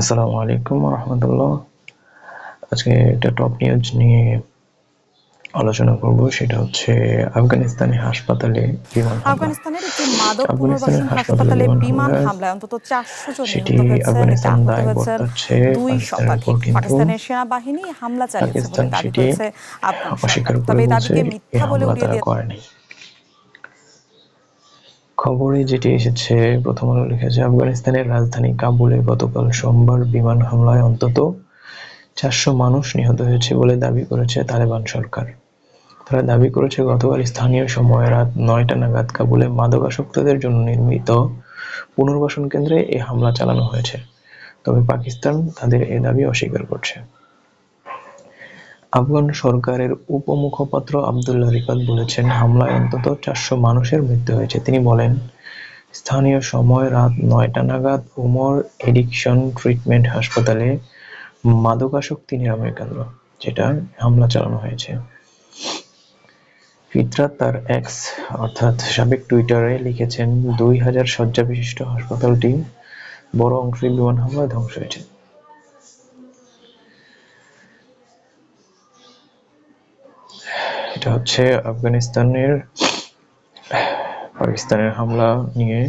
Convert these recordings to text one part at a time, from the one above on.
আসসালামু আলাইকুম রহমতুল্লাহ। আজকে একটা টপ নিউজ নিয়ে আলোচনা করব, সেটা হচ্ছে আফগানিস্তানের হাসপাতালে বিমান হামলা। আফগানিস্তানের একটি মাদক আফগানিস্তানের পুনর্বাসন হাসপাতালে হাসপাতালে বিমান বিমান হামলায় হামলায় অন্তত 400 জন সেটি নিহত হয়েছেন, এতে আফগানিস্তান আহত দায় হয়েছেন বর্তাচ্ছে 2 পাকিস্তানের উপর, শতাধিক। কিন্তু পাকিস্তানের সেনাবাহিনী হামলা চালিয়েছে বলে পাকিস্তান দাবি সেটি করেছে আফগান সরকার, অস্বীকার করে তবে এই বলছে দাবিকে এই মিথ্যা বলে হামলা উড়িয়ে তারা দিয়ে করেনি। খবরে যেটি এসেছে, প্রথম আলো লিখেছে, আফগানিস্তানের রাজধানী কাবুলে গতকাল সোমবার বিমান হামলায় অন্তত 400 মানুষ নিহত হয়েছে বলে দাবি করেছে তালেবান সরকার। তারা দাবি করেছে, গতকাল স্থানীয় সময় রাত ৯টা নাগাদ কাবুলে মাদকাসক্তদের জন্য নির্মিত পুনর্বাসন কেন্দ্রে এ হামলা চালানো হয়েছে। তবে পাকিস্তান তাদের এ দাবি অস্বীকার করছে। আফগান সরকারের উপমুখপাত্র আবদুল্লাহ রিফাত বলেছেন, হামলায় অন্তত 400 মানুষের মৃত্যু হয়েছে। তিনি বলেন, স্থানীয় সময় রাত ৯টা নাগাদ উমর এডিকশন ট্রিটমেন্ট হাসপাতালে মাদকাসক্তি নিরাময় কেন্দ্র, যেটা হামলা চালানো হয়েছে। ফিতরাত তার এক্স অর্থাৎ সাবেক টুইটারে লিখেছেন, ২,০০০ শয্যা বিশিষ্ট হাসপাতালটি বড় অংশই বিমান হামলায় ধ্বংস হয়েছে। এটা হচ্ছে আফগানিস্তানের পাকিস্তানের হামলা নিয়ে।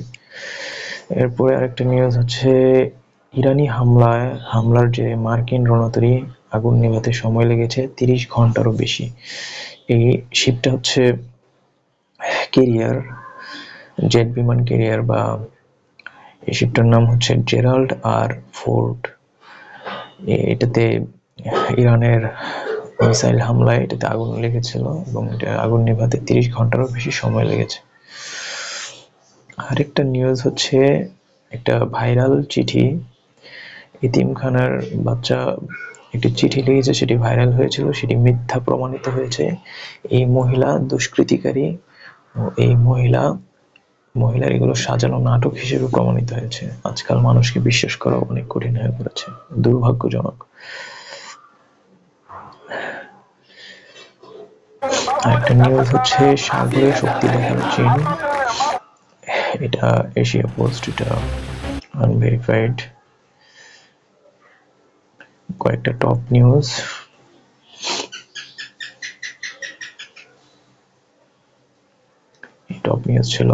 এরপরে আরেকটা নিউজ হচ্ছে, ইরানি হামলার যে মার্কিন রণতরী আগুন নেভাতে সময় লেগেছে ৩০ ঘন্টারও বেশি। এই শিপটা হচ্ছে কেরিয়ার, জেট বিমান কেরিয়ার, বা এই শিপটার নাম হচ্ছে জেরাল্ড আর ফোর্ড। এটাতে ইরানের মিসাইল হামলায় এটাতে আগুন লেগেছিল এবং এটা আগুন নেভাতে ৩০ ঘন্টারও বেশি সময় লেগেছে। আরেকটা নিউজ হচ্ছে, একটা ভাইরাল চিঠি, এতিমখানার বাচ্চা একটি চিঠি লিখেছে, সেটি ভাইরাল হয়েছিল, সেটি মিথ্যা প্রমাণিত হয়েছে। এই মহিলা দুষ্কৃতিকারী, এই মহিলার এগুলো সাজানো নাটক হিসেবে প্রমাণিত হয়েছে। আজকাল মানুষকে বিশ্বাস করা অনেক কঠিন হয়ে পড়েছে, দুর্ভাগ্যজনক। আরেকটা নিউজ হচ্ছে, সাগরে শক্তি দেখালো চীন। এটা এশিয়া পোস্ট, এটা আনভেরিফাইড। কয়েকটা টপ নিউজ। টপ নিউজ ছিল।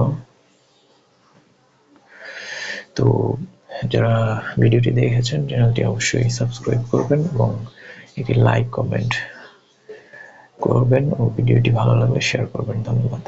তো যারা ভিডিওটি দেখেছেন, চ্যানেলটি অবশ্যই সাবস্ক্রাইব করবেন এবং একটি লাইক কমেন্ট করবেন ও ভিডিওটি ভালো লাগলে শেয়ার করবেন। ধন্যবাদ।